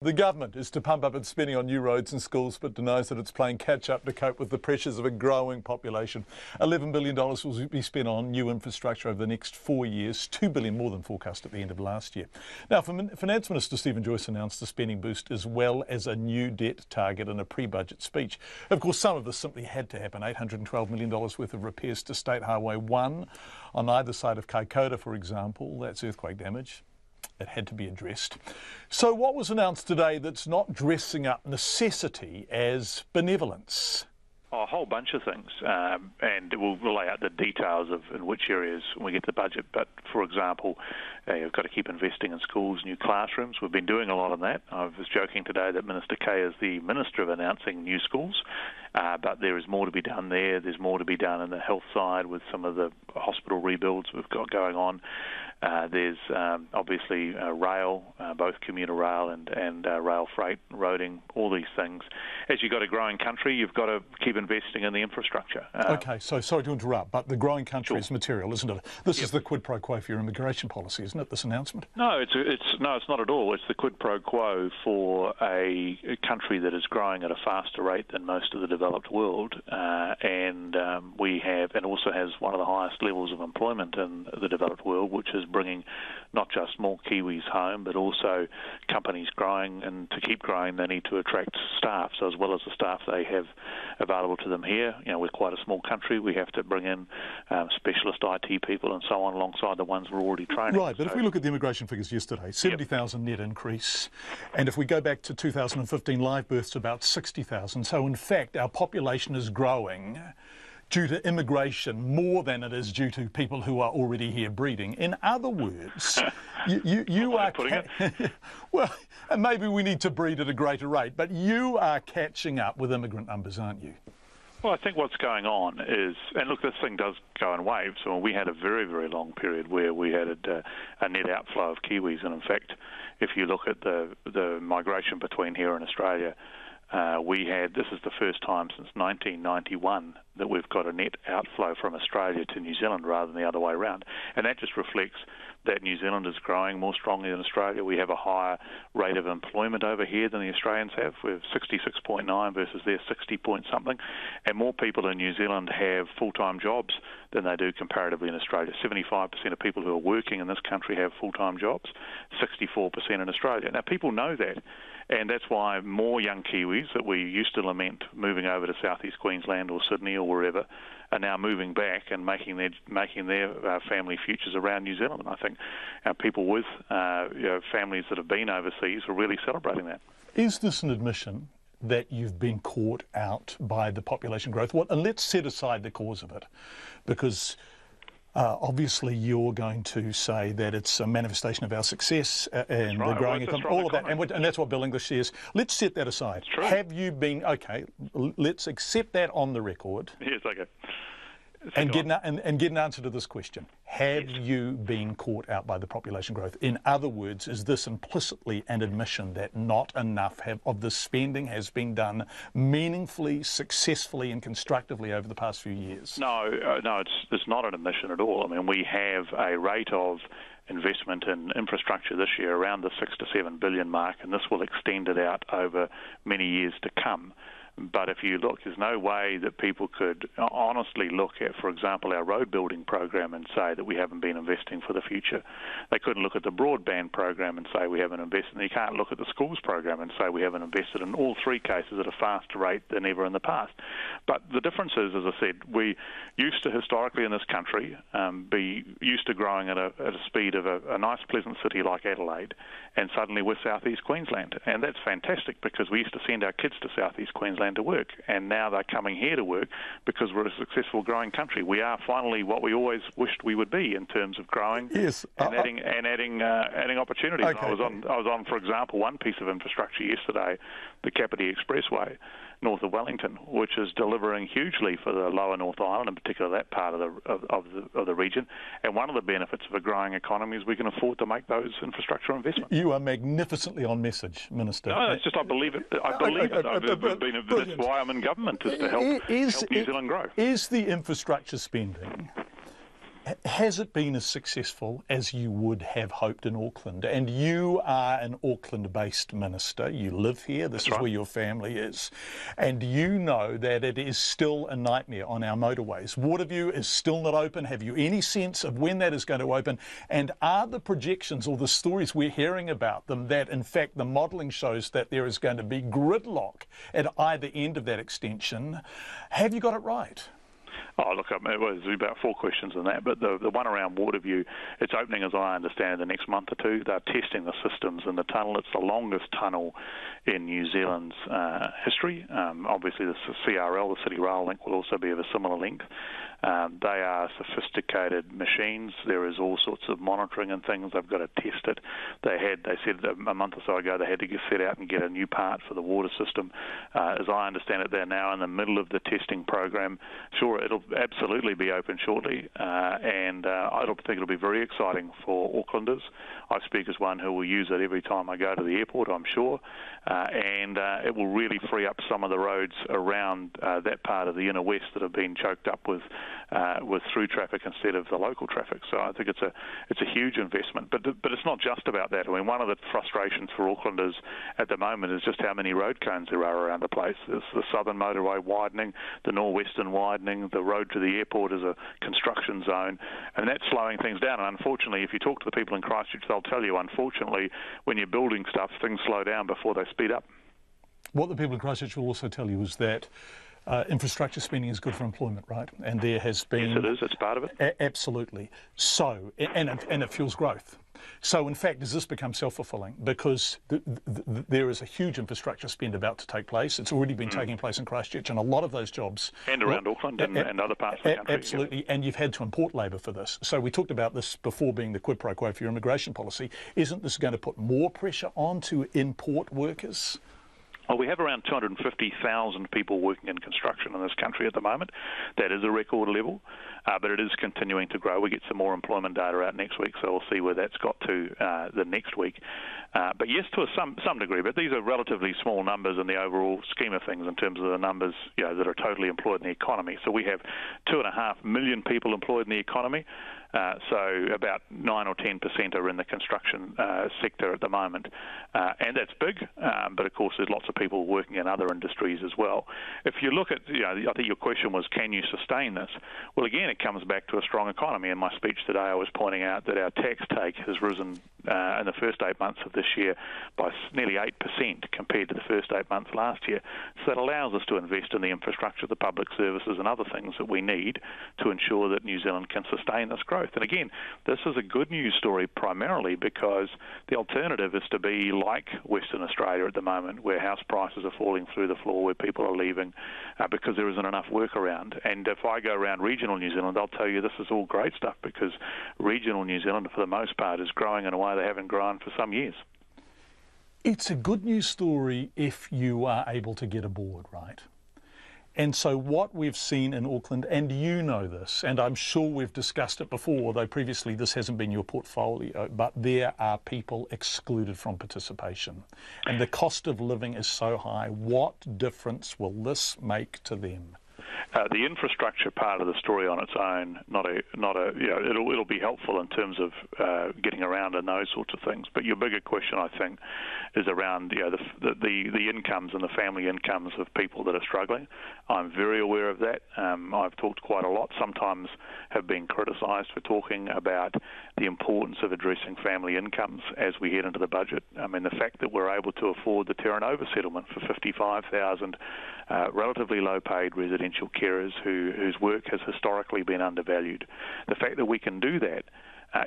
The government is to pump up its spending on new roads and schools, but denies that it's playing catch-up to cope with the pressures of a growing population. $11 billion will be spent on new infrastructure over the next 4 years, $2 billion more than forecast at the end of last year. Now, Finance Minister Joyce announced the spending boost as well as a new debt target in a pre-budget speech. Of course, some of this simply had to happen. $812 million worth of repairs to State Highway 1 on either side of Kaikoura, for example. That's earthquake damage. It had to be addressed. So what was announced today that's not dressing up necessity as benevolence? A whole bunch of things, and we'll lay out the details of in which areas when we get to the budget. But, for example, you've got to keep investing in schools, new classrooms. We've been doing a lot of that. I was joking today that Minister Kay is the Minister of announcing new schools, but there is more to be done there. There's more to be done in the health side with some of the hospital rebuilds we've got going on. There's obviously rail, both commuter rail and rail freight, roading, all these things. As you've got a growing country, you've got to keep investing in the infrastructure. OK, so sorry to interrupt, but the growing country is material, isn't it? This is the quid pro quo for your immigration policy, isn't it, this announcement? No, it's not at all. It's the quid pro quo for a country that is growing at a faster rate than most of the developed world, and also has one of the highest levels of employment in the developed world, which is bringing not just more Kiwis home, but also companies growing, and to keep growing they need to attract staff. So as well as the staff they have available to them here, we're quite a small country, we have to bring in specialist IT people and so on alongside the ones we're already training. Right, but if we look at the immigration figures yesterday, 70,000 net increase, and if we go back to 2015, live births about 60,000. So in fact our population is growing due to immigration more than it is due to people who are already here breeding. In other words, you are... Well, maybe we need to breed at a greater rate, but you are catching up with immigrant numbers, aren't you? Well, I think what's going on is, and look, this thing does go in waves. So we had a very, very long period where we had a net outflow of Kiwis, and in fact, if you look at the migration between here and Australia, this is the first time since 1991 that we've got a net outflow from Australia to New Zealand rather than the other way around. And that just reflects that New Zealand is growing more strongly than Australia. We have a higher rate of employment over here than the Australians have. We're 66.9 versus their 60 point something. And more people in New Zealand have full-time jobs than they do comparatively in Australia. 75% of people who are working in this country have full-time jobs, 64% in Australia. Now, people know that. And that's why more young Kiwis that we used to lament moving over to southeast Queensland or Sydney or wherever are now moving back and making their family futures around New Zealand. And I think people with families that have been overseas are really celebrating that. Is this an admission that you've been caught out by the population growth? And let's set aside the cause of it, because obviously you're going to say that it's a manifestation of our success and the growing economy, all of that, and that's what Bill English says. Let's set that aside. Have you been, okay, let's accept that on the record. Yes, okay. And get an answer to this question. Have you been caught out by the population growth? In other words, is this implicitly an admission that not enough of the spending has been done meaningfully, successfully and constructively over the past few years? No, it's not an admission at all. I mean, we have a rate of investment in infrastructure this year around the $6 to $7 billion mark, and this will extend it out over many years to come. But if you look, there's no way that people could honestly look at, for example, our road building program and say that we haven't been investing for the future. They couldn't look at the broadband program and say we haven't invested. You can't look at the schools program and say we haven't invested in all three cases at a faster rate than ever in the past. But the difference is, as I said, we used to historically in this country be used to growing at a speed of a nice, pleasant city like Adelaide, and suddenly we're southeast Queensland. And that's fantastic because we used to send our kids to southeast Queensland to work, and now they're coming here to work because we're a successful growing country. We are finally what we always wished we would be in terms of growing and adding opportunities. Okay. I was on, for example, one piece of infrastructure yesterday, the Kapiti Expressway, north of Wellington, which is delivering hugely for the lower North Island, in particular that part of the region. And one of the benefits of a growing economy is we can afford to make those infrastructure investments. You are magnificently on message, Minister. No, it's just I believe it. That's why I'm in government, is to help New Zealand grow. Is the infrastructure spending Has it been as successful as you would have hoped in Auckland? And you are an Auckland-based minister. You live here. This is where your family is. And you know that it is still a nightmare on our motorways. Waterview is still not open. Have you any sense of when that is going to open? And are the projections or the stories we're hearing about them that, in fact, the modelling shows that there is going to be gridlock at either end of that extension? Have you got it right? Oh, look, it was about 4 questions in that, but the one around Waterview, it's opening, as I understand, the next month or two. They're testing the systems in the tunnel. It's the longest tunnel in New Zealand's history. Obviously, the CRL, the City Rail link, will also be of a similar length. They are sophisticated machines. There is all sorts of monitoring and things. They've got to test it. They said a month or so ago they had to set out and get a new part for the water system. As I understand it, they're now in the middle of the testing program. Sure, it'll absolutely be open shortly, and I think it'll be very exciting for Aucklanders. I speak as one who will use it every time I go to the airport, I'm sure, and it will really free up some of the roads around that part of the inner west that have been choked up with through traffic instead of the local traffic. So I think it's a huge investment. But it's not just about that. I mean, one of the frustrations for Aucklanders at the moment is just how many road cones there are around the place. There's the southern motorway widening, the northwestern widening, the road to the airport is a construction zone, and that's slowing things down. And unfortunately, if you talk to the people in Christchurch, they'll tell you, unfortunately, when you're building stuff, things slow down before they speed up. What the people in Christchurch will also tell you is that infrastructure spending is good for employment, right? And there has been... Yes, it is. It's part of it. Absolutely. So, and it fuels growth. So, in fact, does this become self-fulfilling? Because there is a huge infrastructure spend about to take place. It's already been taking place in Christchurch, and a lot of those jobs... And around Auckland and other parts of the country. Absolutely, yep. And you've had to import labour for this. So we talked about this before being the quid pro quo for your immigration policy. Isn't this going to put more pressure on to import workers? Well, we have around 250,000 people working in construction in this country at the moment. That is a record level, but it is continuing to grow. We get some more employment data out next week, so we'll see where that's got to the next week. But yes, to some degree, but these are relatively small numbers in the overall scheme of things in terms of the numbers that are totally employed in the economy. So we have 2.5 million people employed in the economy. So about 9 or 10% are in the construction sector at the moment, and that's big. But of course, there's lots of people working in other industries as well. If you look at, I think your question was, can you sustain this? Well, again, it comes back to a strong economy. In my speech today, I was pointing out that our tax take has risen in the first 8 months of this year by nearly 8% compared to the first 8 months last year. So that allows us to invest in the infrastructure, the public services, and other things that we need to ensure that New Zealand can sustain this growth. And again, this is a good news story primarily because the alternative is to be like Western Australia at the moment, where house prices are falling through the floor, where people are leaving because there isn't enough work around. And if I go around regional New Zealand, I'll tell you this is all great stuff because regional New Zealand, for the most part, is growing in a way they haven't grown for some years. It's a good news story if you are able to get aboard, right? And so what we've seen in Auckland, and you know this, and I'm sure we've discussed it before, although previously this hasn't been your portfolio, but there are people excluded from participation. And the cost of living is so high. What difference will this make to them? The infrastructure part of the story on its own, it'll be helpful in terms of getting around and those sorts of things. But your bigger question, I think, is around the incomes and the family incomes of people that are struggling. I'm very aware of that. I've talked quite a lot. Sometimes have been criticised for talking about the importance of addressing family incomes as we head into the budget. I mean, the fact that we're able to afford the Terra Nova settlement for 55,000 relatively low-paid residential carers whose work has historically been undervalued. The fact that we can do that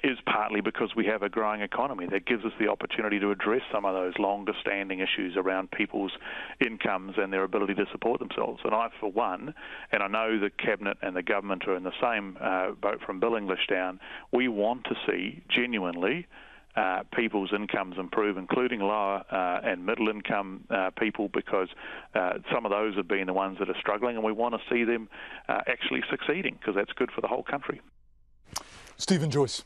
is partly because we have a growing economy that gives us the opportunity to address some of those longer-standing issues around people's incomes and their ability to support themselves. And I, for one, and I know the Cabinet and the government are in the same boat from Bill English down, we want to see genuinely people's incomes improve, including lower and middle income people, because some of those have been the ones that are struggling, and we want to see them actually succeeding, because that's good for the whole country. Stephen Joyce.